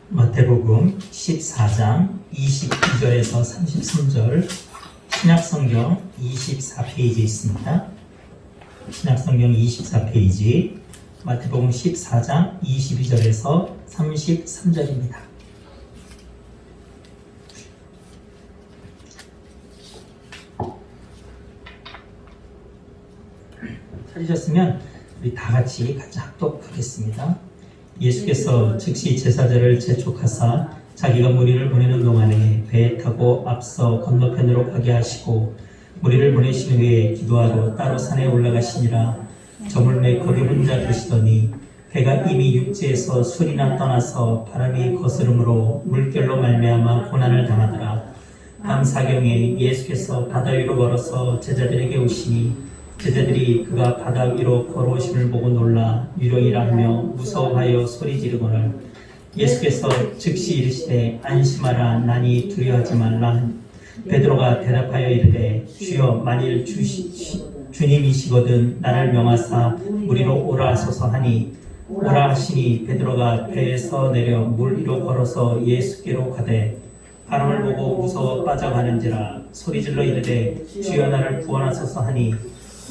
마태복음 14장 22절에서 33절 신약성경 24페이지에 있습니다. 신약성경 24페이지 마태복음 14장 22절에서 33절입니다. 찾으셨으면 우리 다 같이 합독하겠습니다. 예수께서 즉시 제사장을 재촉하사 자기가 무리를 보내는 동안에 배에 타고 앞서 건너편으로 가게 하시고 무리를 보내신 후에 기도하러 따로 산에 올라가시니라. 저물매 거기 혼자 계시더니 배가 이미 육지에서 술이나 떠나서 바람이 거스름으로 물결로 말미암아 고난을 당하더라. 밤 사경에 예수께서 바다 위로 걸어서 제자들에게 오시니 제자들이 그가 바다 위로 걸어오심을 보고 놀라 유령이라며 무서워하여 소리 지르거늘 예수께서 즉시 이르시되 안심하라 나니 두려워하지 말라. 베드로가 대답하여 이르되 주여 만일 주님이시거든 나를 명하사 무리로 오라 하소서 하니 오라 하시니 베드로가 배에서 내려 물 위로 걸어서 예수께로 가되 바람을 보고 무서워 빠져가는지라 소리질러 이르되 주여 나를 구원하소서 하니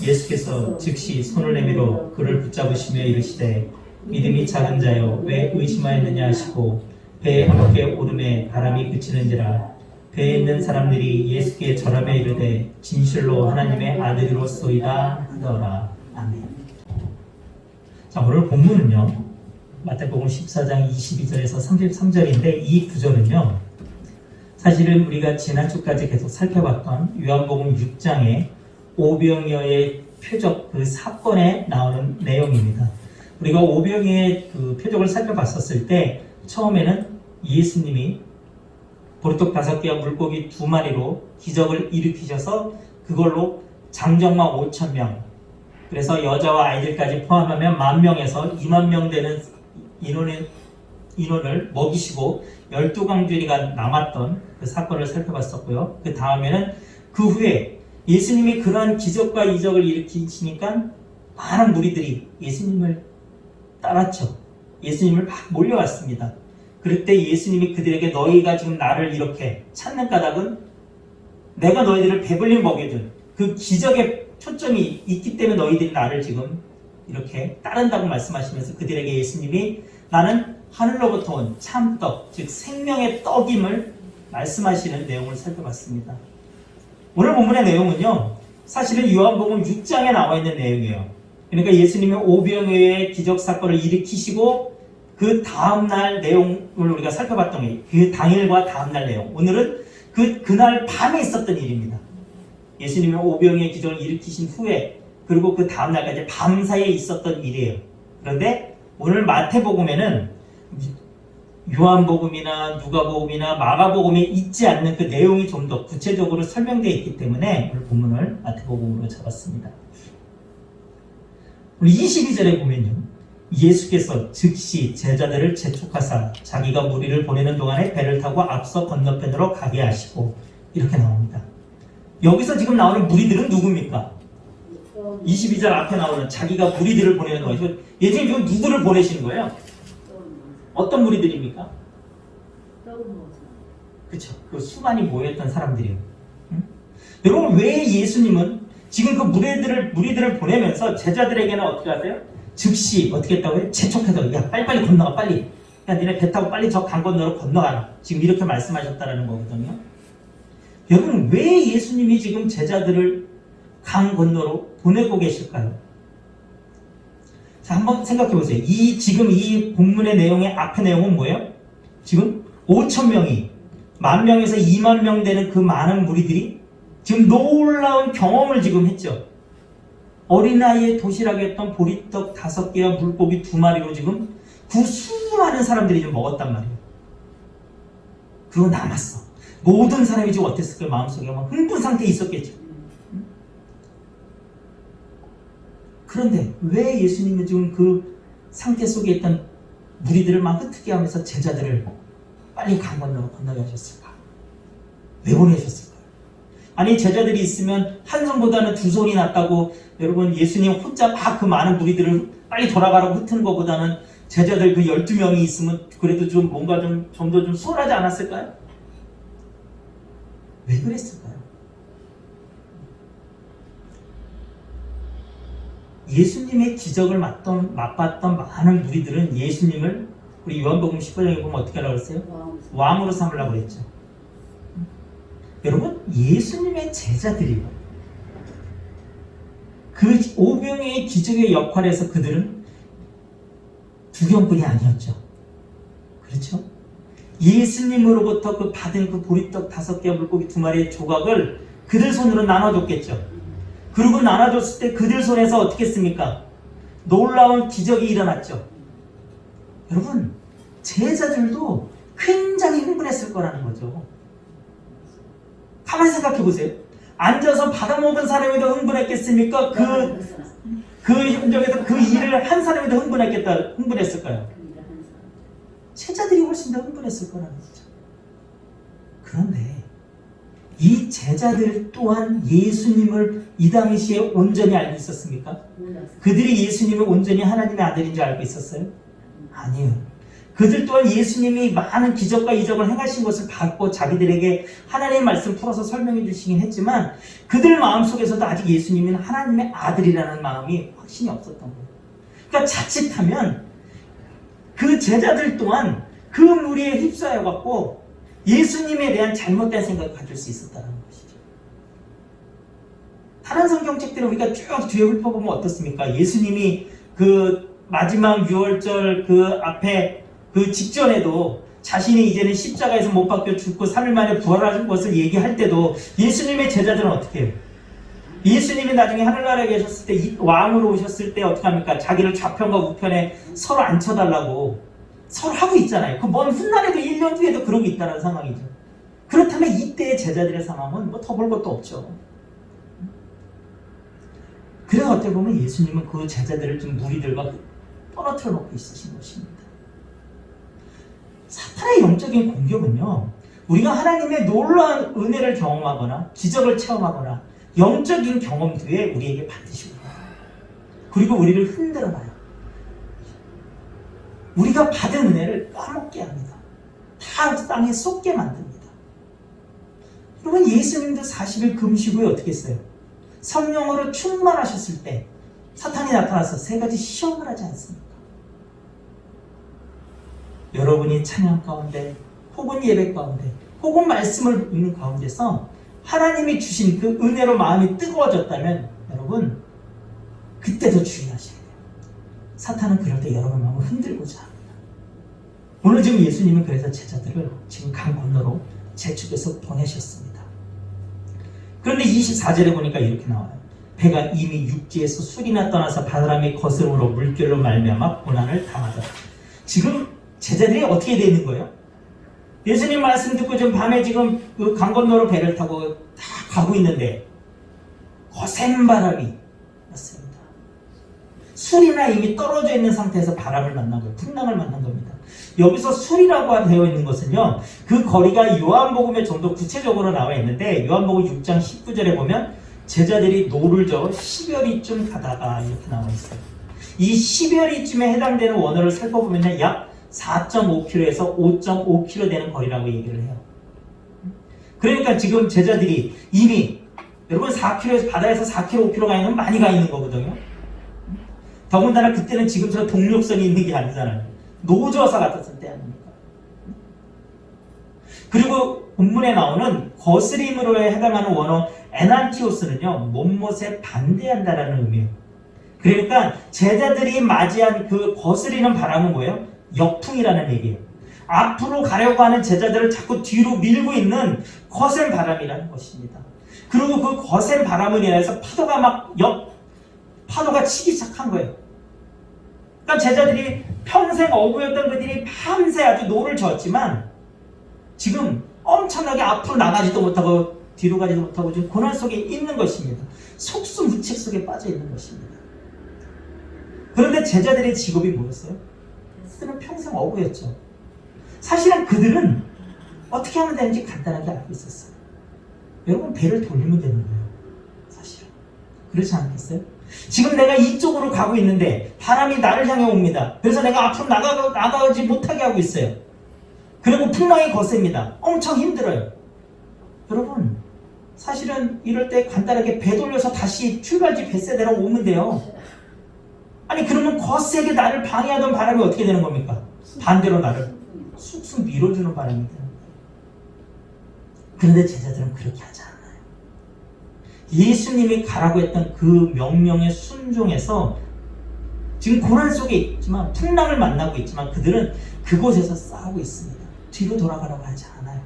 예수께서 즉시 손을 내밀어 그를 붙잡으시며 이르시되 믿음이 작은 자여 왜 의심하였느냐 하시고 배에 함께 오름에 바람이 그치는지라. 배에 있는 사람들이 예수께 절하며 이르되 진실로 하나님의 아들이로소이다 하더라. 아멘. 자, 오늘 본문은요 마태복음 14장 22절에서 33절인데 이 구절은요 사실은 우리가 지난주까지 계속 살펴봤던 요한복음 6장의 오병이어의 표적 그 사건에 나오는 내용입니다. 우리가 오병이어의 그 표적을 살펴봤었을 때 처음에는 예수님이 보리떡 5개와 물고기 2마리로 기적을 일으키셔서 그걸로 장정마 5,000명 그래서 여자와 아이들까지 포함하면 10,000명에서 20,000명 되는 인원을 먹이시고 12광주리가 남았던 그 사건을 살펴봤었고요. 그 다음에는 그 후에 예수님이 그러한 기적과 이적을 일으키시니까 많은 무리들이 예수님을 따랐죠. 예수님을 막 몰려왔습니다. 그럴 때 예수님이 그들에게 너희가 지금 나를 이렇게 찾는 까닭은 내가 너희들을 배불리 먹여준 그 기적에 초점이 있기 때문에 너희들이 나를 지금 이렇게 따른다고 말씀하시면서 그들에게 예수님이 나는 하늘로부터 온 참떡, 즉 생명의 떡임을 말씀하시는 내용을 살펴봤습니다. 오늘 본문의 내용은요 사실은 요한복음 6장에 나와 있는 내용이에요. 그러니까 예수님이 오병이어의 기적 사건을 일으키시고 그 다음날 내용을 우리가 살펴봤던 게 그 당일과 다음날 내용. 오늘은 그날 밤에 있었던 일입니다. 예수님이 오병이어의 기적을 일으키신 후에 그리고 그 다음날까지 밤사이에 있었던 일이에요. 그런데 오늘 마태복음에는 요한복음이나 누가복음이나 마가복음에 있지 않는 그 내용이 좀 더 구체적으로 설명되어 있기 때문에 오늘 본문을 마태복음으로 잡았습니다. 우리 22절에 보면요 예수께서 즉시 제자들을 재촉하사 자기가 무리를 보내는 동안에 배를 타고 앞서 건너편으로 가게 하시고 이렇게 나옵니다. 여기서 지금 나오는 무리들은 누굽니까? 22절 앞에 나오는 자기가 무리들을 보내는 동안에 예수님 지금 누구를 보내시는 거예요? 어떤 무리들입니까? 그렇죠. 그 수많이 모였던 사람들이에요. 응? 여러분 왜 예수님은 지금 그 무리들을 보내면서 제자들에게는 어떻게 하세요? 즉시 어떻게 했다고요? 재촉해서 야 빨리빨리 건너가 빨리. 야 니네 배 타고 빨리 저 강 건너로 건너가라. 지금 이렇게 말씀하셨다라는 거거든요. 여러분 왜 예수님이 지금 제자들을 강 건너로 보내고 계실까요? 자, 한번 생각해 보세요. 지금 이 본문의 내용의 앞의 내용은 뭐예요? 지금 5,000명이 10,000명에서 20,000명 되는 그 많은 무리들이 지금 놀라운 경험을 지금 했죠. 어린아이의 도시락이었던 보리떡 5개와 물고기 2마리로 지금 그 수많은 사람들이 좀 먹었단 말이에요. 그거 남았어. 모든 사람이 지금 어땠을까요? 마음속에 막 흥분 상태에 있었겠죠. 그런데 왜 예수님은 지금 그 상태 속에 있던 무리들을 막 흩트게 하면서 제자들을 빨리 강 건너게 하셨을까? 왜 보내셨을까요? 아니 제자들이 있으면 한 손보다는 두 손이 낫다고 여러분 예수님 혼자 막 그 많은 무리들을 빨리 돌아가라고 흩트는 것보다는 제자들 그 12명이 있으면 그래도 좀 뭔가 좀 더 좀 수월하지 않았을까요? 왜 그랬을까요? 예수님의 기적을 맛봤던 많은 무리들은 예수님을 우리 요한복음 10장에 보면 어떻게 하라고 그랬어요? 왕으로 삼으라고 그랬죠. 여러분, 예수님의 제자들이요. 그 오병이의 기적의 역할에서 그들은 두경꾼이 아니었죠. 그렇죠? 예수님으로부터 그 받은 그 보리떡 5개와 물고기 2마리의 조각을 그들 손으로 나눠줬겠죠. 그리고 나눠줬을 때 그들 손에서 어떻게 했습니까? 놀라운 기적이 일어났죠. 여러분, 제자들도 굉장히 흥분했을 거라는 거죠. 가만히 생각해 보세요. 앉아서 받아먹은 사람이 더 흥분했겠습니까? 그 현장에서 그 일을 한 사람이 더 흥분했을까요? 제자들이 훨씬 더 흥분했을 거라는 거죠. 그런데 이 제자들 또한 예수님을 이 당시에 온전히 알고 있었습니까? 그들이 예수님을 온전히 하나님의 아들인 줄 알고 있었어요? 아니요. 그들 또한 예수님이 많은 기적과 이적을 행하신 것을 받고 자기들에게 하나님의 말씀 풀어서 설명해 주시긴 했지만 그들 마음속에서도 아직 예수님은 하나님의 아들이라는 마음이 확신이 없었던 거예요. 그러니까 자칫하면 그 제자들 또한 그 무리에 휩싸여 갖고 예수님에 대한 잘못된 생각을 가질 수 있었다는 것이죠. 다른 성경책들을 우리가 쭉 뒤에 훑어보면 어떻습니까? 예수님이 그 마지막 유월절 그 앞에 그 직전에도 자신이 이제는 십자가에서 못 박혀 죽고 3일 만에 부활하는 것을 얘기할 때도 예수님의 제자들은 어떻게 해요? 예수님이 나중에 하늘나라에 계셨을 때 왕으로 오셨을 때 어떻게 합니까? 자기를 좌편과 우편에 서로 앉혀달라고 서로 하고 있잖아요. 그 먼 훗날에도 1년 뒤에도 그러고 있다는 상황이죠. 그렇다면 이때의 제자들의 상황은 뭐 더 볼 것도 없죠. 그래서 어떻게 보면 예수님은 그 제자들을 좀 무리들과 떨어뜨려 놓고 있으신 것입니다. 사탄의 영적인 공격은요, 우리가 하나님의 놀라운 은혜를 경험하거나 기적을 체험하거나 영적인 경험 뒤에 우리에게 반드시 오요. 그리고 우리를 흔들어놔요. 우리가 받은 은혜를 까먹게 합니다. 다 땅에 쏟게 만듭니다. 여러분, 예수님도 40일 금식 후에 어떻게 했어요? 성령으로 충만하셨을 때 사탄이 나타나서 3가지 시험을 하지 않습니까? 여러분이 찬양 가운데 혹은 예배 가운데 혹은 말씀을 읽는 가운데서 하나님이 주신 그 은혜로 마음이 뜨거워졌다면 여러분 그때도 주의하셔야 돼요. 사탄은 그럴 때 여러분 마음을 흔들고자 합니다. 오늘 지금 예수님은 그래서 제자들을 지금 강 건너로 제축해서 보내셨습니다. 그런데 24절에 보니까 이렇게 나와요. 배가 이미 육지에서 술이나 떠나서 바람의 거스름으로 물결로 말미암아 고난을 당하더라. 지금 제자들이 어떻게 되어 있는 거예요? 예수님 말씀 듣고 지금 밤에 지금 그 강 건너로 배를 타고 다 가고 있는데 거센 바람이 왔습니다. 술이나 이미 떨어져 있는 상태에서 바람을 만난 거예요. 풍랑을 만난 겁니다. 여기서 술이라고 되어 있는 것은요, 그 거리가 요한복음에 좀 더 구체적으로 나와 있는데 요한복음 6장 19절에 보면 제자들이 노를 저어 10여리쯤 가다가 이렇게 나와 있어요. 이 10여리쯤에 해당되는 원어를 살펴보면 약 4.5km에서 5.5km 되는 거리라고 얘기를 해요. 그러니까 지금 제자들이 이미 여러분 4km에서 바다에서 4km, 5km 가 있는 건 많이 가 있는 거거든요. 더군다나 그때는 지금처럼 동력선이 있는 게 아니잖아요. 노저사 같았을 때 아닙니까? 그리고 본문에 나오는 거스림으로 해당하는 원어 에난티오스는요, 못못에 반대한다라는 의미예요. 그러니까 제자들이 맞이한 그 거스리는 바람은 뭐예요? 역풍이라는 얘기예요. 앞으로 가려고 하는 제자들을 자꾸 뒤로 밀고 있는 거센 바람이라는 것입니다. 그리고 그 거센 바람을 인해서 파도가 치기 시작한 거예요. 그러니까 제자들이 평생 어부였던 그들이 밤새 아주 노를 저었지만 지금 엄청나게 앞으로 나가지도 못하고 뒤로 가지도 못하고 지금 고난 속에 있는 것입니다. 속수무책 속에 빠져 있는 것입니다. 그런데 제자들의 직업이 뭐였어요? 그들은 평생 어부였죠. 사실은 그들은 어떻게 하면 되는지 간단하게 알고 있었어요. 여러분 배를 돌리면 되는 거예요. 사실은. 그렇지 않겠어요? 지금 내가 이쪽으로 가고 있는데 바람이 나를 향해 옵니다. 그래서 내가 앞으로 나가지 못하게 하고 있어요. 그리고 풍랑이 거셉니다. 엄청 힘들어요. 여러분, 사실은 이럴 때 간단하게 배 돌려서 다시 출발지 뱃세대로 오면 돼요. 아니 그러면 거세게 나를 방해하던 바람이 어떻게 되는 겁니까? 반대로 나를 쑥쑥 밀어주는 바람이 되는 거예요. 그런데 제자들은 그렇게 하지 않아요. 예수님이 가라고 했던 그 명령에 순종해서 지금 고난 속에 있지만 풍랑을 만나고 있지만 그들은 그곳에서 싸우고 있습니다. 뒤로 돌아가라고 하지 않아요.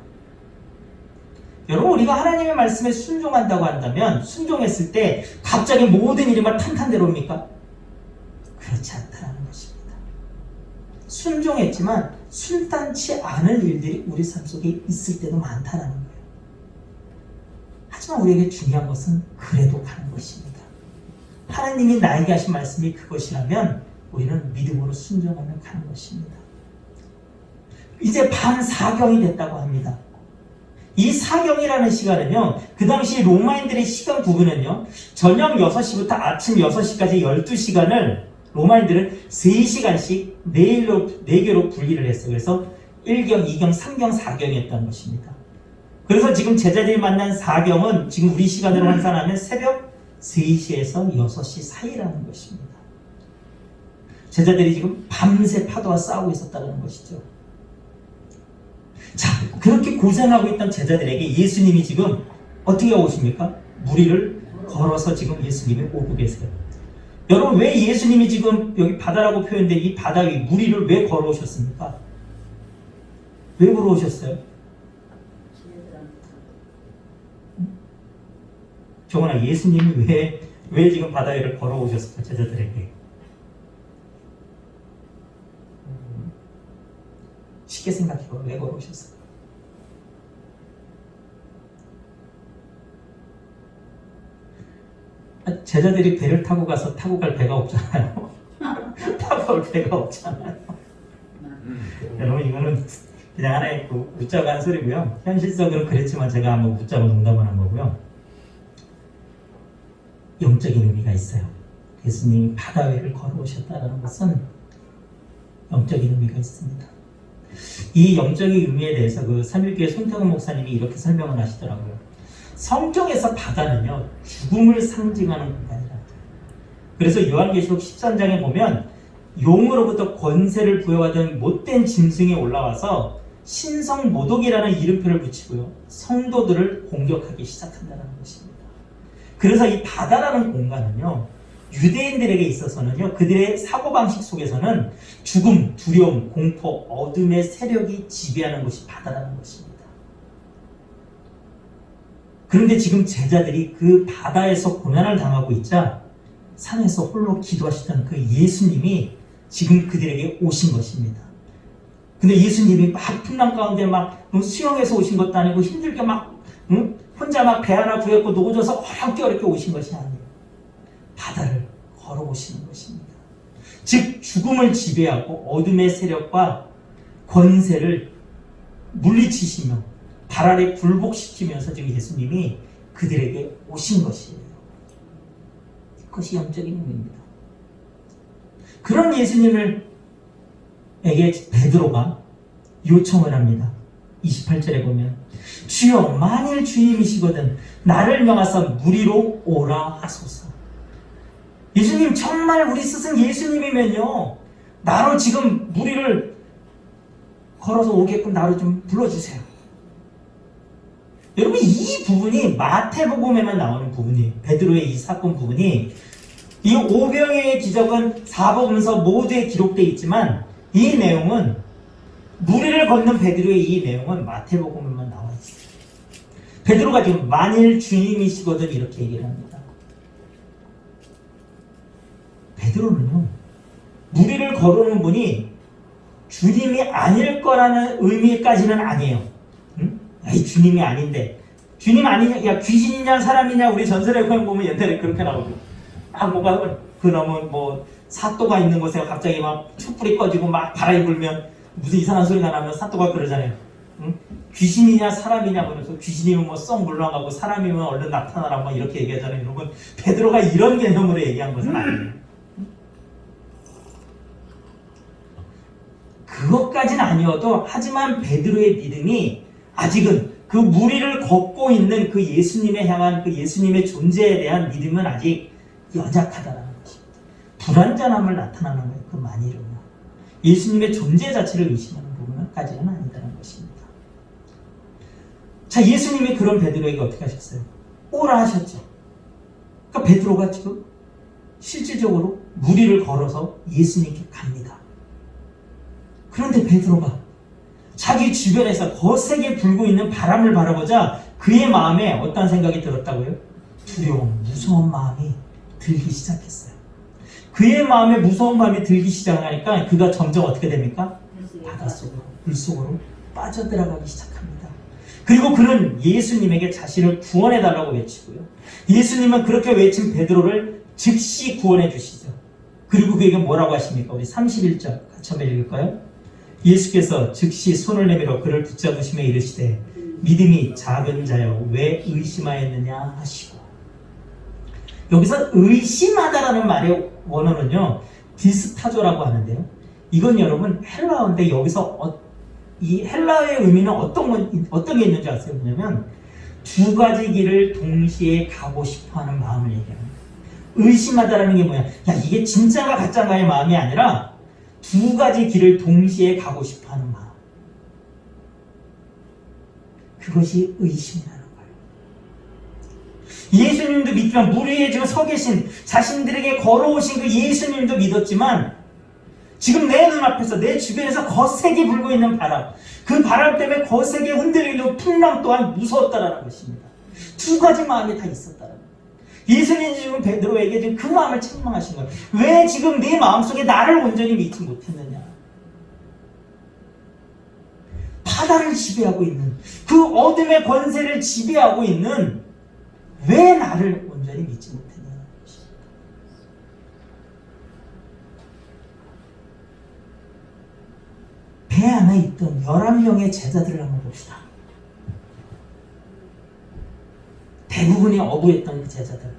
여러분, 우리가 하나님의 말씀에 순종한다고 한다면 순종했을 때 갑자기 모든 일이 막 탄탄대로 옵니까? 그렇지 않다는 것입니다. 순종했지만 순탄치 않을 일들이 우리 삶 속에 있을 때도 많다는 거예요. 하지만 우리에게 중요한 것은 그래도 가는 것입니다. 하나님이 나에게 하신 말씀이 그것이라면 우리는 믿음으로 순종하며 가는 것입니다. 이제 밤 4경이 됐다고 합니다. 이 4경이라는 시간은요, 그 당시 로마인들의 시간 구분은요, 저녁 6시부터 아침 6시까지 12시간을 로마인들은 3시간씩 4개로 분리를 했어요. 그래서 1경, 2경, 3경, 4경이었다는 것입니다. 그래서 지금 제자들이 만난 4경은 지금 우리 시간으로 환산하면 새벽 3시에서 6시 사이라는 것입니다. 제자들이 지금 밤새 파도와 싸우고 있었다는 것이죠. 자, 그렇게 고생하고 있던 제자들에게 예수님이 지금 어떻게 오십니까? 무리를 걸어서 지금 예수님이 오고 계세요. 여러분, 왜 예수님이 지금 여기 바다라고 표현된 이 바다 위 무리를 왜 걸어오셨습니까? 왜 걸어오셨어요? 정원아, 예수님이 왜 지금 바다 위를 걸어오셨을까? 제자들에게. 쉽게 생각해봐. 왜 걸어오셨을까? 제자들이 배를 타고 가서 타고 갈 배가 없잖아요. 타고 갈 배가 없잖아요. 여러분, 이거는 그냥 하나의 웃자고 한 소리고요. 현실적으로 그랬지만 제가 한번 웃자고 농담을 한 거고요. 영적인 의미가 있어요. 예수님이 바다 위를 걸어오셨다는 것은 영적인 의미가 있습니다. 이 영적인 의미에 대해서 그 삼일교회 손태근 목사님이 이렇게 설명을 하시더라고요. 성경에서 바다는요, 죽음을 상징하는 공간이라고. 그래서 요한계시록 13장에 보면 용으로부터 권세를 부여받은 못된 짐승이 올라와서 신성 모독이라는 이름표를 붙이고요, 성도들을 공격하기 시작한다는 것입니다. 그래서 이 바다라는 공간은요, 유대인들에게 있어서는요, 그들의 사고방식 속에서는 죽음, 두려움, 공포, 어둠의 세력이 지배하는 것이 바다라는 것입니다. 그런데 지금 제자들이 그 바다에서 고난을 당하고 있자 산에서 홀로 기도하시던 그 예수님이 지금 그들에게 오신 것입니다. 근데 예수님이 막 풍랑 가운데 막 수영해서 오신 것도 아니고 힘들게 막 혼자 막 배 하나 구했고 노져서 어렵게 오신 것이 아니에요. 바다를 걸어오시는 것입니다. 즉 죽음을 지배하고 어둠의 세력과 권세를 물리치시며 발 아래 굴복시키면서 지금 예수님이 그들에게 오신 것이에요. 그것이 영적인 의미입니다. 그런 예수님에게 베드로가 요청을 합니다. 28절에 보면 주여, 만일 주님이시거든 나를 명하사 무리로 오라 하소서. 예수님, 정말 우리 스승 예수님이면요, 나로 지금 무리를 걸어서 오게끔 나로 좀 불러주세요. 여러분, 이 부분이 마태복음에만 나오는 부분이에요. 베드로의 이 사건 부분이, 이 오병이의 기적은 사복음서 모두에 기록되어 있지만 이 내용은, 무리를 걷는 베드로의 이 내용은 마태복음에만 나와 있어요. 베드로가 지금 만일 주님이시거든 이렇게 얘기를 합니다. 베드로는요, 무리를 걸어오는 분이 주님이 아닐 거라는 의미까지는 아니에요. 에이, 주님이 아닌데, 주님 아니냐, 야, 귀신이냐 사람이냐, 우리 전설의 보면 옛날에 그렇게 나오죠. 뭐가 그놈은 사또가 있는 곳에 갑자기 막 촛불이 꺼지고 막 바람이 불면 무슨 이상한 소리가 나면 사또가 그러잖아요. 귀신이냐 사람이냐 그래서 귀신이면 뭐 썩 물러가고 사람이면 얼른 나타나라 뭐 이렇게 얘기하잖아요. 여러분, 베드로가 이런 개념으로 얘기한 것은 아니에요. 그것까지는 아니어도 하지만 베드로의 믿음이 아직은 그 무리를 걷고 있는 그 예수님에 향한 그 예수님의 존재에 대한 믿음은 아직 연약하다는 것입니다. 불완전함을 나타나는 거예요. 그 만일은요. 예수님의 존재 자체를 의심하는 부분까지는 아니다는 것입니다. 자, 예수님이 그런 베드로에게 어떻게 하셨어요? 오라 하셨죠. 그러니까 베드로가 지금 실질적으로 무리를 걸어서 예수님께 갑니다. 그런데 베드로가 자기 주변에서 거세게 불고 있는 바람을 바라보자 그의 마음에 어떤 생각이 들었다고요? 두려움, 무서운 마음이 들기 시작했어요. 그의 마음에 무서운 마음이 들기 시작하니까 그가 점점 어떻게 됩니까? 바닷속으로, 물속으로 빠져들어가기 시작합니다. 그리고 그는 예수님에게 자신을 구원해달라고 외치고요. 예수님은 그렇게 외친 베드로를 즉시 구원해 주시죠. 그리고 그에게 뭐라고 하십니까? 우리 31절 같이 한번 읽을까요? 예수께서 즉시 손을 내밀어 그를 붙잡으시며 이르시되 믿음이 작은 자여 왜 의심하였느냐 하시고, 여기서 의심하다라는 말의 원어는요 디스타조라고 하는데요, 이건 여러분 헬라어인데 여기서 이 헬라어의 의미는 어떤 게 있는지 아세요? 뭐냐면 두 가지 길을 동시에 가고 싶어하는 마음을 얘기합니다. 의심하다라는 게 뭐야? 야, 이게 진짜가 가짜가의 마음이 아니라 두 가지 길을 동시에 가고 싶어하는 마음. 그것이 의심이라는 거예요. 예수님도 믿지만 무리에 지금 서 계신 자신들에게 걸어오신 그 예수님도 믿었지만 지금 내 눈앞에서 내 주변에서 거세게 불고 있는 바람, 그 바람 때문에 거세게 흔들리는 풍랑 또한 무서웠다라는 것입니다. 두 가지 마음이 다 있었다라는 거예요. 예수님이 지금 베드로에게 지금 그 마음을 책망하신 거예요. 왜 지금 네 마음속에 나를 온전히 믿지 못했느냐? 바다를 지배하고 있는 그 어둠의 권세를 지배하고 있는 왜 나를 온전히 믿지 못했느냐? 배 안에 있던 11명의 제자들을 한번 봅시다. 대부분이 어부였던 그 제자들,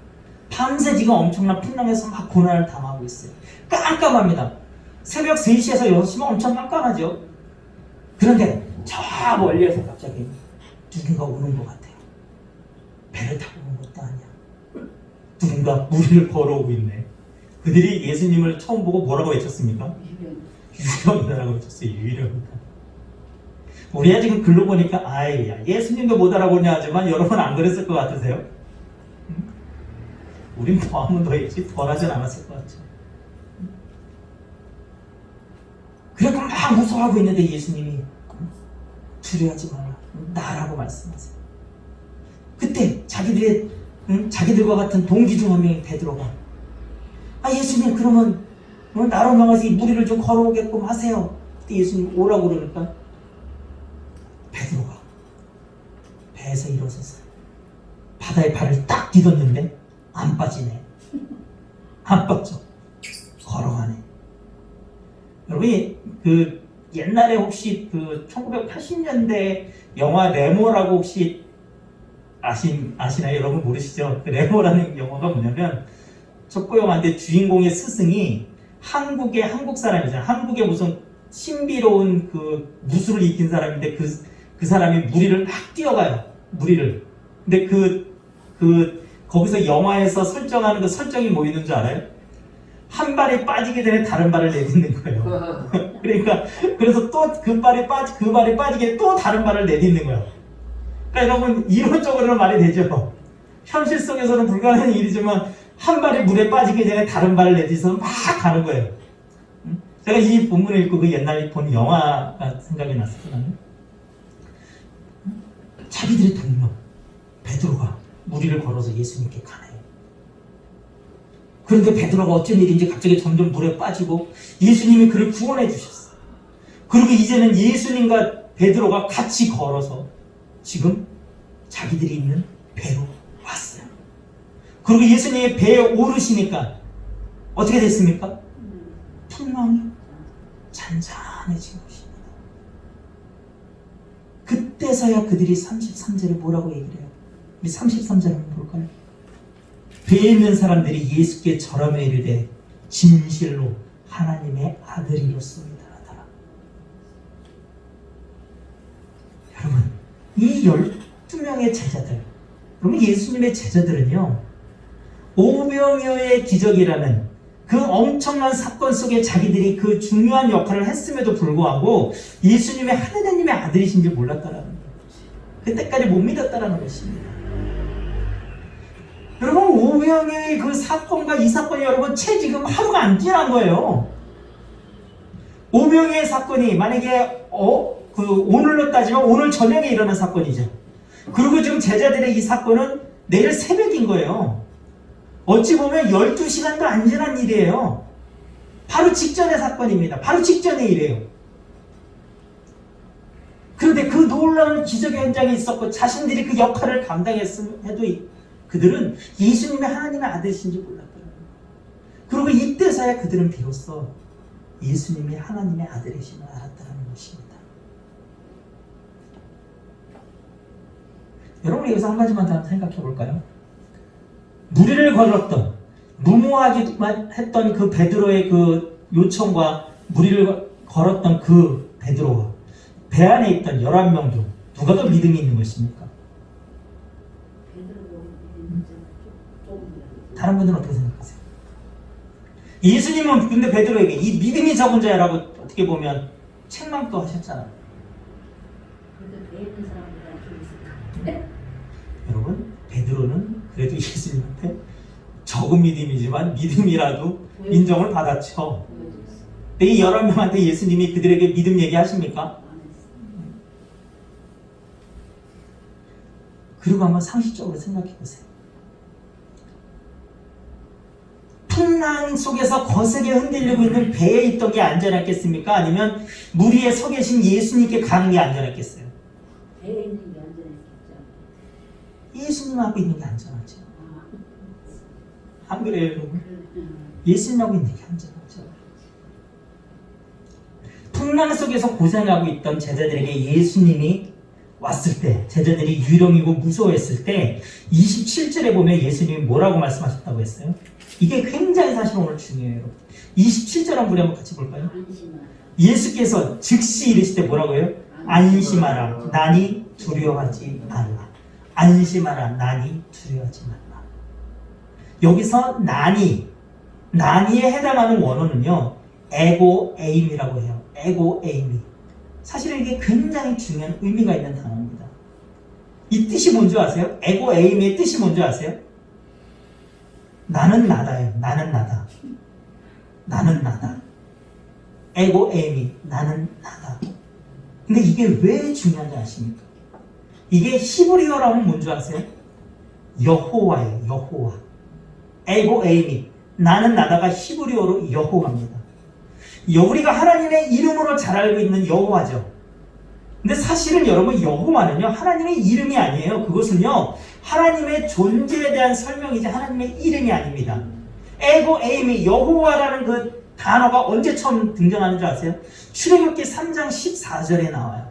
밤새 지금 엄청난 풍랑에서 막 고난을 당하고 있어요. 깜깜합니다. 새벽 3시에서 6시면 엄청 깜깜하죠. 그런데 저 멀리에서 갑자기 누군가 오는 것 같아요. 배를 타고 오는 것도 아니야. 누군가 무리를 걸어오고 있네. 그들이 예수님을 처음 보고 뭐라고 외쳤습니까? 유령이라고 외쳤어요. 유령이다. 우리가 지금 글로 보니까 아이야 예수님도 못 알아보냐 하지만 여러분 안 그랬을 것 같으세요? 우린 더하면 더했지 덜하진 않았을 것 같죠. 그래서 막 무서워하고 있는데 예수님이 두려워하지 마라 나라고 말씀하세요. 그때 자기들과 같은 동기 중 한 명이 베드로가 예수님 그러면 나로 명하서 이 무리를 좀 걸어오게끔 하세요. 그때 예수님 오라고 그러니까 베드로가 배에서 일어서서 바다에 발을 딱 디뎠는데 안 빠지네. 안 빠져. 걸어가네. 여러분이 그 옛날에 혹시 그 1980년대 영화 레모라고 혹시 아시나요? 여러분 모르시죠? 그 레모라는 영화가 뭐냐면 첩보 영화인데 주인공의 스승이 한국 사람이잖아요. 한국의 무슨 신비로운 그 무술을 익힌 사람인데 그 사람이 무리를 막 뛰어가요. 무리를. 근데 거기서 영화에서 설정하는 그 설정이 뭐 있는 줄 알아요? 한 발이 빠지기 전에 다른 발을 내딛는 거예요. 그러니까 그래서 또 그 발이 빠지게 또 다른 발을 내딛는 거예요. 그러니까 여러분 이론적으로는 말이 되죠. 현실 속에서는 불가능한 일이지만 한 발이 물에 빠지기 전에 다른 발을 내딛어서 막 가는 거예요. 제가 이 본문을 읽고 그 옛날에 본 영화가 생각이 났었거든요. 자기들의 동료 베드로가 무리를 걸어서 예수님께 가네요. 그런데 베드로가 어쩐 일인지 갑자기 점점 물에 빠지고 예수님이 그를 구원해 주셨어요. 그리고 이제는 예수님과 베드로가 같이 걸어서 지금 자기들이 있는 배로 왔어요. 그리고 예수님이 배에 오르시니까 어떻게 됐습니까? 풍랑이 잔잔해진 것입니다. 이때서야 그들이 33절에 뭐라고 얘기를 해요? 우리 33절 한번 볼까요? 배에 있는 사람들이 예수께 절하며 이르되 진실로 하나님의 아들이로소이다 하더라. 여러분, 이 12명의 제자들, 그러면 예수님의 제자들은요, 오병이어의 기적이라는 그 엄청난 사건 속에 자기들이 그 중요한 역할을 했음에도 불구하고 예수님의 하느님의 아들이신 줄 몰랐다라는 거예요. 그때까지 못 믿었다라는 것입니다. 여러분, 오병이어의 그 사건과 이 사건이 여러분 채 지금 하루가 안 지난 거예요. 오병이어의 사건이 만약에 오늘로 따지면 오늘 저녁에 일어난 사건이죠. 그리고 지금 제자들의 이 사건은 내일 새벽인 거예요. 어찌 보면 12시간도 안 지난 일이에요. 바로 직전의 사건입니다. 바로 직전의 일이에요. 그런데 그 놀라운 기적의 현장에 있었고 자신들이 그 역할을 감당했음에도 그들은 예수님의 하나님의 아들이신지 몰랐더라고요. 그리고 이때서야 그들은 비로소 예수님이 하나님의 아들이심을 알았다는 것입니다. 여러분, 여기서 한 가지만 더 생각해 볼까요? 무리를 걸었던, 무모하기만 했던 그 베드로의 그 요청과 무리를 걸었던 그 베드로와 배 안에 있던 11명 중 누가 더 믿음이 있는 것입니까? 다른 분들은 어떻게 생각하세요? 예수님은 근데 베드로에게 이 믿음이 적은 자야라고 어떻게 보면 책망도 하셨잖아요. 여러분, 베드로는 그래도 예수님한테 적은 믿음이지만 믿음이라도 인정을 받았죠. 근데 이 11명한테 예수님이 그들에게 믿음 얘기하십니까? 그리고 한번 상식적으로 생각해 보세요. 풍랑 속에서 거세게 흔들리고 있는 배에 있던 게 안전했겠습니까? 아니면 물 위에 서 계신 예수님께 가는 게 안전했겠어요? 배에 있는 게 안전했겠죠. 예수님하고 있는 게 안전하죠. 안 그래요, 여러분? 예수님하고 있는 게 안전하죠. 풍랑 속에서 고생하고 있던 제자들에게 예수님이 왔을 때, 제자들이 유령이고 무서워했을 때 27절에 보면 예수님이 뭐라고 말씀하셨다고 했어요? 이게 굉장히 사실 오늘 중요해요. 27절 한번 같이 볼까요? 예수께서 즉시 이르시되 뭐라고 해요? 안심하라, 나니 두려워하지 말라. 안심하라, 나니 두려워하지 말라. 여기서 나니에 해당하는 원어는요, 에고 에임이라고 해요. 에고 에임이. 사실은 이게 굉장히 중요한 의미가 있는 단어입니다. 이 뜻이 뭔지 아세요? 에고 에임의 뜻이 뭔지 아세요? 나는 나다예요. 나는 나다. 나는 나다. 에고 에임이 나는 나다. 근데 이게 왜 중요한지 아십니까? 이게 히브리어로 하면 뭔지 아세요? 여호와예요. 여호와. 에고 에임이 나는 나다가 히브리어로 여호와입니다. 우리가 하나님의 이름으로 잘 알고 있는 여호와죠. 근데 사실은 여러분, 여호와는요 하나님의 이름이 아니에요. 그것은요 하나님의 존재에 대한 설명이지 하나님의 이름이 아닙니다. 에고 에임이 여호와라는 그 단어가 언제 처음 등장하는 줄 아세요? 출애굽기 3장 14절에 나와요.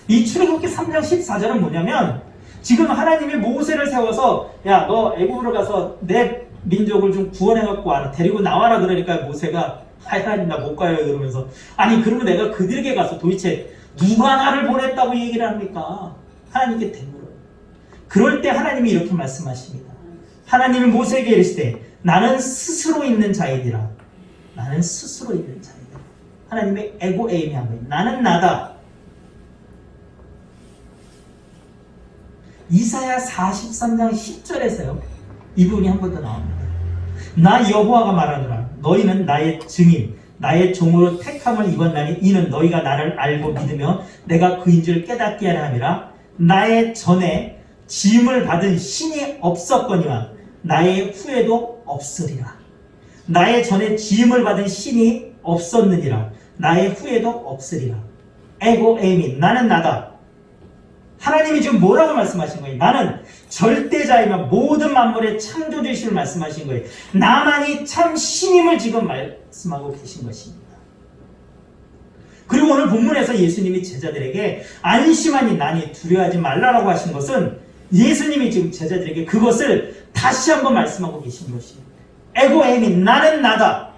이 출애굽기 3장 14절은 뭐냐면, 지금 하나님이 모세를 세워서 야, 너 애굽으로 가서 내 민족을 좀 구원해갖고 와라, 데리고 나와라 그러니까 모세가 하나님 나 못 가요 이러면서, 아니 그러면 내가 그들에게 가서 도대체 누가 나를 보냈다고 얘기를 합니까? 하나님께 되물어요. 그럴 때 하나님이 이렇게 말씀하십니다. 하나님이 모세에게 이르시되 나는 스스로 있는 자이니라. 나는 스스로 있는 자이니라. 하나님의 에고 에임이 한 거예요. 나는 나다. 이사야 43장 10절에서요 이 부분이 한 번 더 나옵니다. 나 여호와가 말하노라. 너희는 나의 증인, 나의 종으로 택함을 입었나니 이는 너희가 나를 알고 믿으며 내가 그인 줄 깨닫게 하려 함이라. 나의 전에 지음을 받은 신이 없었거니와 나의 후에도 없으리라. 나의 전에 지음을 받은 신이 없었느니라. 나의 후에도 없으리라. 에고 에이미, 나는 나다. 하나님이 지금 뭐라고 말씀하신 거예요? 나는 절대자이며 모든 만물의 창조주이심을 말씀하신 거예요. 나만이 참 신임을 지금 말씀하고 계신 것입니다. 그리고 오늘 본문에서 예수님이 제자들에게 안심하니 나니 두려워하지 말라라고 하신 것은 예수님이 지금 제자들에게 그것을 다시 한번 말씀하고 계신 것이에요. 에고 에이미 나는 나다.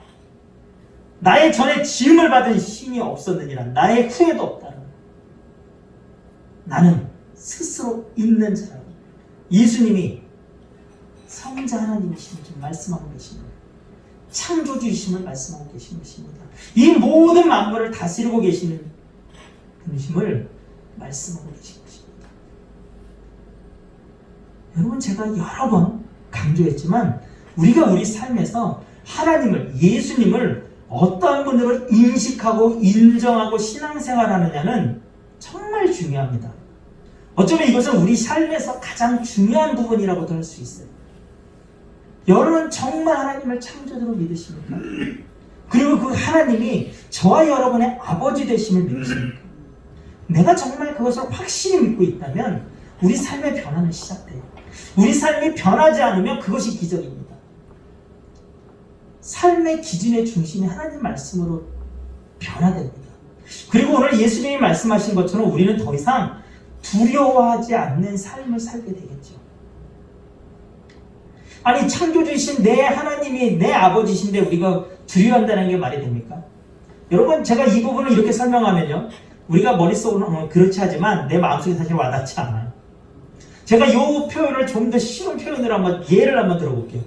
나의 전에 지음을 받은 신이 없었느니라. 나의 후에도 없다. 나는 스스로 있는 자라. 예수님이 성자 하나님이심을 지금 말씀하고 계신 거예요. 창조주이심을 말씀하고 계신 것입니다. 이 모든 만물을 다스리고 계시는 분이심을 말씀하고 계신 것입니다. 여러분, 제가 여러 번 강조했지만 우리가 우리 삶에서 하나님을, 예수님을 어떠한 분으로 인식하고 인정하고 신앙생활하느냐는 정말 중요합니다. 어쩌면 이것은 우리 삶에서 가장 중요한 부분이라고도 할 수 있어요. 여러분 정말 하나님을 창조주로 믿으십니까? 그리고 그 하나님이 저와 여러분의 아버지 되심을 믿으십니까? 내가 정말 그것을 확실히 믿고 있다면 우리 삶의 변화는 시작돼요. 우리 삶이 변하지 않으면 그것이 기적입니다. 삶의 기준의 중심이 하나님 말씀으로 변화됩니다. 그리고 오늘 예수님이 말씀하신 것처럼 우리는 더 이상 두려워하지 않는 삶을 살게 되겠죠. 아니, 창조주이신 내 하나님이 내 아버지신데 우리가 두려워한다는 게 말이 됩니까? 여러분, 제가 이 부분을 이렇게 설명하면요, 우리가 머릿속으로는 그렇지 하지만 내 마음속에 사실 와닿지 않아요. 제가 이 표현을 좀 더 쉬운 표현으로 예를 한번 들어볼게요.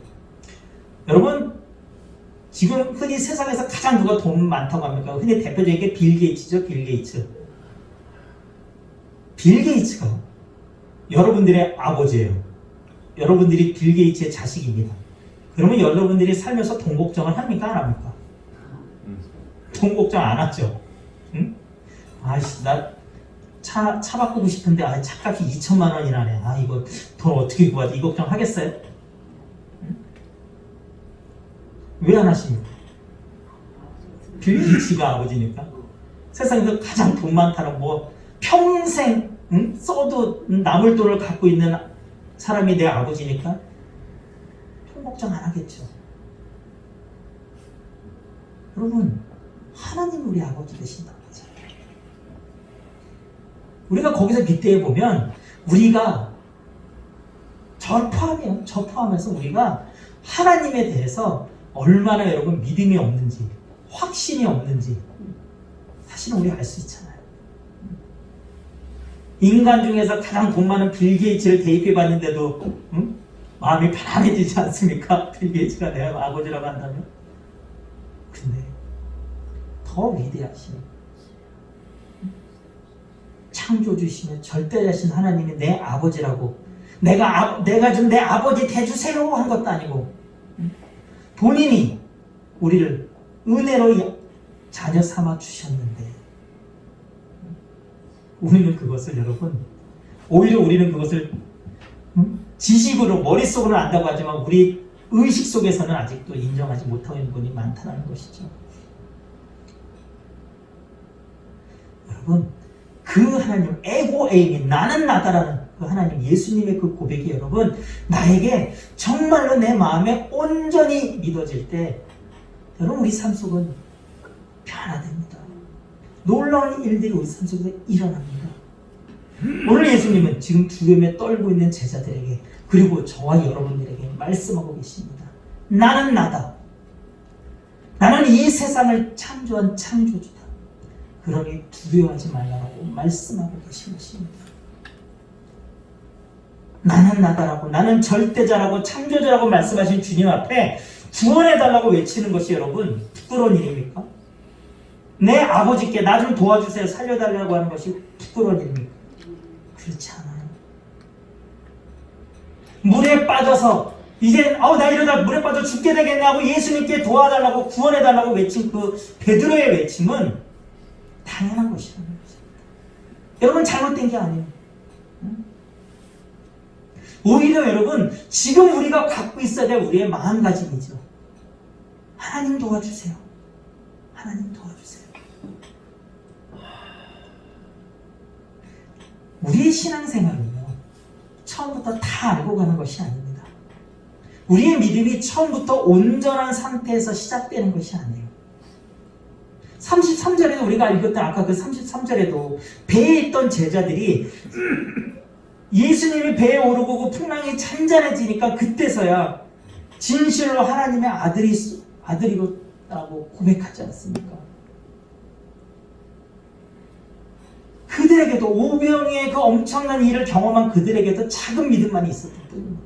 여러분, 지금 흔히 세상에서 가장 누가 돈 많다고 합니까? 흔히 대표적인 게 빌 게이츠죠. 빌 게이츠. 빌 게이츠가 여러분들의 아버지예요. 여러분들이 빌 게이츠의 자식입니다. 그러면 여러분들이 살면서 돈 걱정을 합니까? 안 합니까? 돈 걱정 안 하죠. 응? 아이씨, 나 차 바꾸고 싶은데 차값이 2천만 원이라네. 이거 돈 어떻게 구하지? 이 걱정 하겠어요? 응? 왜 안 하십니까? 빌 게이츠가 아버지니까. 세상에서 가장 돈 많다는 평생 써도 남을 돈을 갖고 있는 사람이 내 아버지니까 돈 걱정 안 하겠죠. 여러분, 하나님 우리 아버지 되신다는 거죠. 우리가 거기서 빗대어 보면 우리가 저 포함해서 우리가 하나님에 대해서 얼마나 여러분 믿음이 없는지, 확신이 없는지 사실은 우리가 알 수 있잖아요. 인간 중에서 가장 돈 많은 빌 게이츠를 대입해 봤는데도 마음이 편안해지지 않습니까? 빌 게이츠가 내 아버지라고 한다면. 근데 더 위대하신 창조주시며 절대자신 하나님이 내 아버지라고, 내가 좀 내 아버지 돼주세요 한 것도 아니고 본인이 우리를 은혜로 자녀 삼아 주셨는데, 우리는 그것을 여러분, 오히려 우리는 그것을 지식으로 머릿속으로 안다고 하지만 우리 의식 속에서는 아직도 인정하지 못하고 있는 분이 많다는 것이죠. 여러분, 그 하나님, 에고 에이미 나는 나다라는 그 하나님 예수님의 그 고백이 여러분 나에게 정말로 내 마음에 온전히 믿어질 때 여러분 우리 삶 속은 변화됩니다. 놀라운 일들이 우리 삶 속에 일어납니다. 오늘 예수님은 지금 두려움에 떨고 있는 제자들에게 그리고 저와 여러분들에게 말씀하고 계십니다. 나는 나다. 나는 이 세상을 창조한 창조주다. 그러니 두려워하지 말라고 말씀하고 계신 것입니다. 나는 나다라고, 나는 절대자라고, 창조자라고 말씀하신 주님 앞에 구원해달라고 외치는 것이 여러분 부끄러운 일입니까? 내 아버지께 나 좀 도와주세요, 살려달라고 하는 것이 부끄러운 일입니까? 그렇지 않아요. 물에 빠져서 이제 나 이러다 물에 빠져 죽게 되겠네 하고 예수님께 도와달라고 구원해달라고 외친 그 베드로의 외침은 당연한 것이라는 것입니다. 여러분 잘못된 게 아니에요. 오히려 여러분 지금 우리가 갖고 있어야 될 우리의 마음가짐이죠. 하나님 도와주세요. 하나님 도와주세요. 우리의 신앙생활은요 처음부터 다 알고 가는 것이 아닙니다. 우리의 믿음이 처음부터 온전한 상태에서 시작되는 것이 아니에요. 33절에도 우리가 읽었던 아까 그 33절에도 배에 있던 제자들이 예수님이 배에 오르고 그 풍랑이 잔잔해지니까 그때서야 진실로 하나님의 아들이라고 고백하지 않습니까? 그들에게도 오병이의 그 엄청난 일을 경험한 그들에게도 작은 믿음만이 있었던 뿐입니다.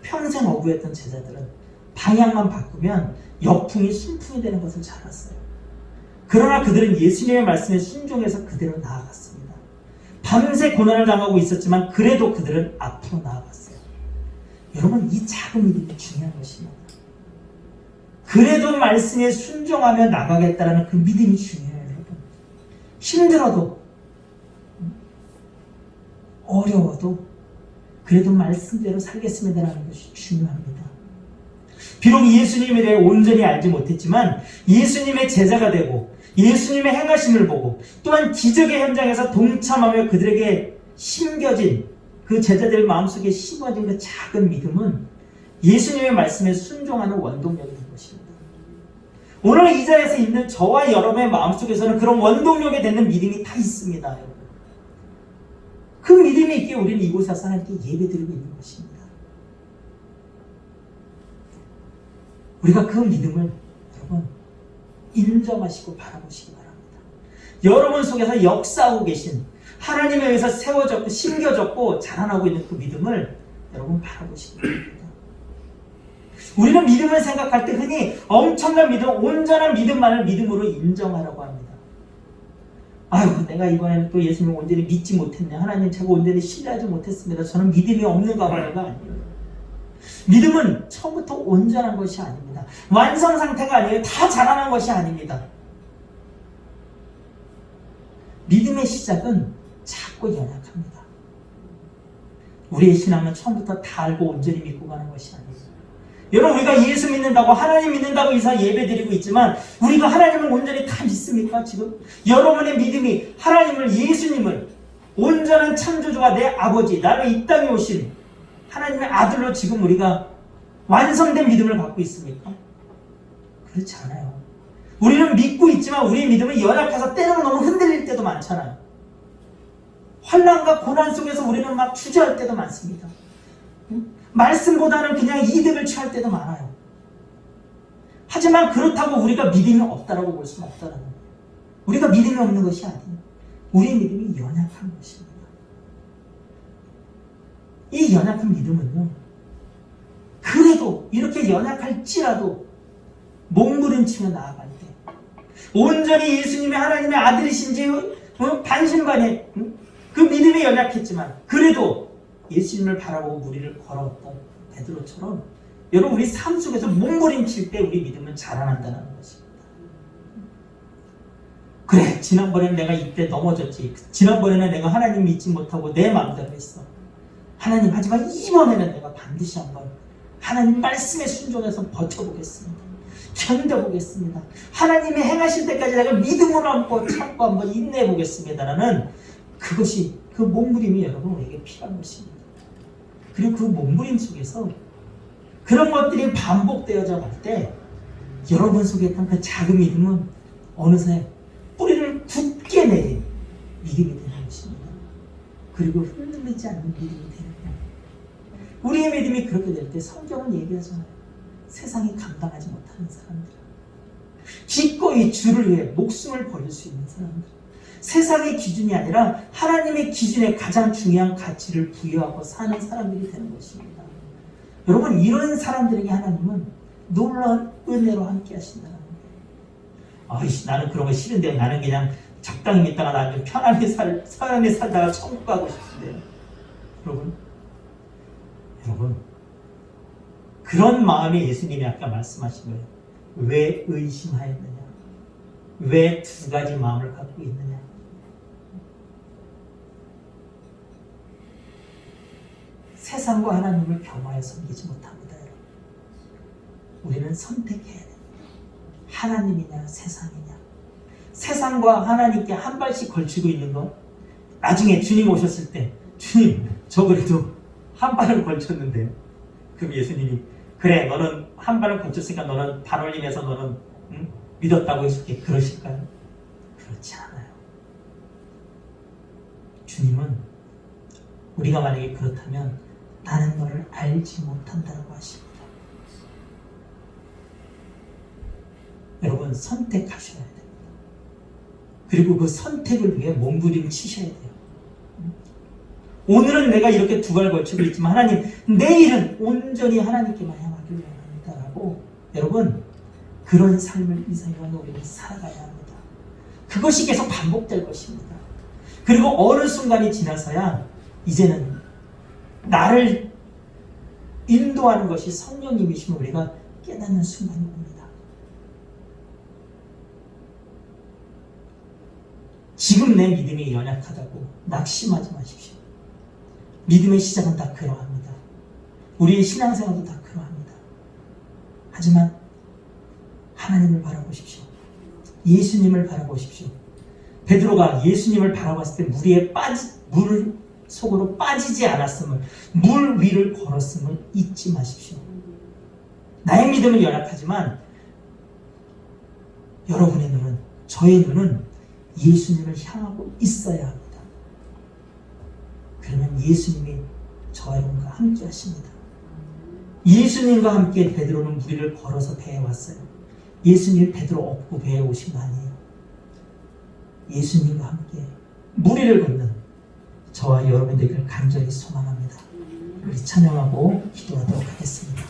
평생 어부했던 제자들은 방향만 바꾸면 역풍이 순풍이 되는 것을 잘 알았어요. 그러나 그들은 예수님의 말씀에 순종해서 그대로 나아갔습니다. 밤새 고난을 당하고 있었지만 그래도 그들은 앞으로 나아갔어요. 여러분, 이 작은 믿음이 중요한 것입니다. 그래도 말씀에 순종하며 나가겠다는 그 믿음이 중요해요. 여러분, 힘들어도 어려워도 그래도 말씀대로 살겠습니다라는 것이 중요합니다. 비록 예수님에 대해 온전히 알지 못했지만 예수님의 제자가 되고 예수님의 행하심을 보고 또한 기적의 현장에서 동참하며 그들에게 심겨진 그 제자들 마음속에 심어진 그 작은 믿음은 예수님의 말씀에 순종하는 원동력이 된 것입니다. 오늘 이 자리에서 있는 저와 여러분의 마음속에서는 그런 원동력이 되는 믿음이 다 있습니다. 여러분. 그 믿음이 있기에 우리는 이곳에 와서 하나님께 예배드리고 있는 것입니다. 우리가 그 믿음을 여러분 인정하시고 바라보시기 바랍니다. 여러분 속에서 역사하고 계신 하나님에 의해서 세워졌고 심겨졌고 자라나고 있는 그 믿음을 여러분 바라보시기 바랍니다. 우리는 믿음을 생각할 때 흔히 엄청난 믿음, 온전한 믿음만을 믿음으로 인정하라고 합니다. 아유, 내가 이번에는 또 예수님을 온전히 믿지 못했네. 하나님 제가 온전히 신뢰하지 못했습니다. 저는 믿음이 없는가 봐요가 아니에요. 믿음은 처음부터 온전한 것이 아닙니다. 완성 상태가 아니에요. 다 자라난 것이 아닙니다. 믿음의 시작은 작고 연약합니다. 우리의 신앙은 처음부터 다 알고 온전히 믿고 가는 것이 아니에요. 여러분, 우리가 예수 믿는다고 하나님 믿는다고 이사 예배 드리고 있지만 우리가 하나님을 온전히 다 믿습니까? 지금 여러분의 믿음이 하나님을, 예수님을 온전한 창조주가 내 아버지, 나를 이 땅에 오신 하나님의 아들로 지금 우리가 완성된 믿음을 갖고 있습니까? 그렇지 않아요. 우리는 믿고 있지만 우리의 믿음은 연약해서 때로는 너무 흔들릴 때도 많잖아요. 환난과 고난 속에서 우리는 막 주저할 때도 많습니다. 말씀보다는 그냥 이득을 취할 때도 많아요. 하지만 그렇다고 우리가 믿음이 없다라고 볼 수는 없다는 거예요. 우리가 믿음이 없는 것이 아니에요. 우리의 믿음이 연약한 것입니다. 이 연약한 믿음은요, 그래도 이렇게 연약할지라도 몸부림치며 나아갈 때 온전히 예수님이 하나님의 아들이신지 반신반의 그 믿음이 연약했지만 그래도 예수님을 바라보고 무리를 걸어왔던 베드로처럼 여러분, 우리 삶 속에서 몸부림칠 때 우리 믿음은 자라난다는 것입니다. 그래, 지난번에는 내가 이때 넘어졌지. 지난번에는 내가 하나님 믿지 못하고 내 마음대로 했어. 하나님, 하지만 이번에는 내가 반드시 한번 하나님 말씀에 순종해서 버텨보겠습니다. 견뎌보겠습니다. 하나님이 행하실 때까지 내가 믿음으로 안고 참고 한번 인내해보겠습니다라는 그것이, 그 몸부림이 여러분 우리에게 필요한 것입니다. 그리고 그 몸부림 속에서 그런 것들이 반복되어져 갈 때 여러분 속에 있던 그 작은 믿음은 어느새 뿌리를 굳게 내린 믿음이 되는 것입니다. 그리고 흔들리지 않는 믿음이 되는 거예요. 우리의 믿음이 그렇게 될 때 성경은 얘기하잖아요. 세상이 감당하지 못하는 사람들, 기꺼이 주를 위해 목숨을 버릴 수 있는 사람들, 세상의 기준이 아니라 하나님의 기준에 가장 중요한 가치를 부여하고 사는 사람들이 되는 것입니다. 여러분, 이런 사람들에게 하나님은 놀라운 은혜로 함께 하신다는 거예요. 아이씨, 나는 그런 거 싫은데 나는 그냥 적당히 믿다가 나는 편안히 살다가 천국 가고 싶은데요. 여러분, 그런 마음에 예수님이 아까 말씀하신 거예요. 왜 의심하였느냐? 왜 두 가지 마음을 갖고 있느냐? 세상과 하나님을 겸하여 섬기지 못합니다. 여러분. 우리는 선택해야 됩니다. 하나님이냐 세상이냐. 세상과 하나님께 한 발씩 걸치고 있는 것, 나중에 주님 오셨을 때 주님, 저 그래도 한 발을 걸쳤는데요. 그럼 예수님이, 그래, 너는 한 발을 걸쳤으니까 너는 반 올림해서 너는 믿었다고 해서 그러실까요? 그렇지 않아요. 주님은 우리가 만약에 그렇다면 나는 너를 알지 못한다고 하십니다. 여러분, 선택하셔야 됩니다. 그리고 그 선택을 위해 몸부림치셔야 돼요. 오늘은 내가 이렇게 두 발 걸치고 있지만 하나님, 내일은 온전히 하나님께만 향하길 원합니다라고, 여러분, 그런 삶을 이 생각에 우리는 살아가야 합니다. 그것이 계속 반복될 것입니다. 그리고 어느 순간이 지나서야 이제는 나를 인도하는 것이 성령님이시면 우리가 깨닫는 순간이 옵니다. 지금 내 믿음이 연약하다고 낙심하지 마십시오. 믿음의 시작은 다 그러합니다. 우리의 신앙생활도 다 그러합니다. 하지만 하나님을 바라보십시오. 예수님을 바라보십시오. 베드로가 예수님을 바라봤을 때 물 속으로 빠지지 않았음을, 물 위를 걸었음을 잊지 마십시오. 나의 믿음은 연약하지만 여러분의 눈은, 저의 눈은 예수님을 향하고 있어야 합니다. 그러면 예수님이 저와 여러분과 함께 하십니다. 예수님과 함께 베드로는 무리를 걸어서 배에 왔어요. 예수님 베드로 업고 배에 오신 거 아니에요. 예수님과 함께 무리를 걷는 저와 여러분 되기를 간절히 소망합니다. 우리 찬양하고 기도하도록 하겠습니다.